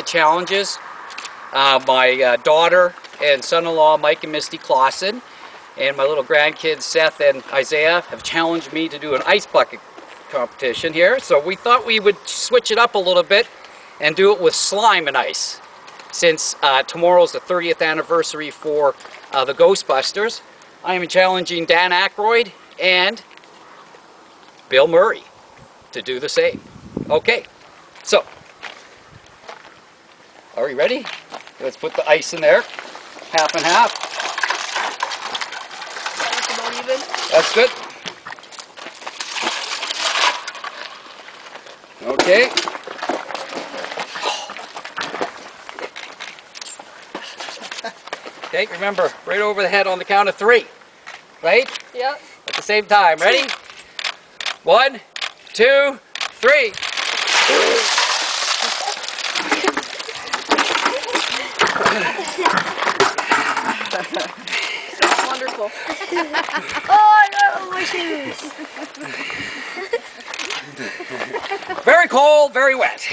challenges. My daughter and son-in-law, Mike and Misty Clausen, and my little grandkids, Seth and Isaiah, have challenged me to do an ice bucket competition here. So we thought we would switch it up a little bit and do it with slime and ice. Since tomorrow's the 30th anniversary for the Ghostbusters, I am challenging Dan Aykroyd and Bill Murray to do the same. Okay, so, are we ready? Let's put the ice in there, half and half. That's about even. That's good. Okay. Okay, remember, right over the head on the count of 3, right? Yep. At the same time, ready? 1, 2, 3. Wonderful. Oh, I got my shoes. Very cold, very wet.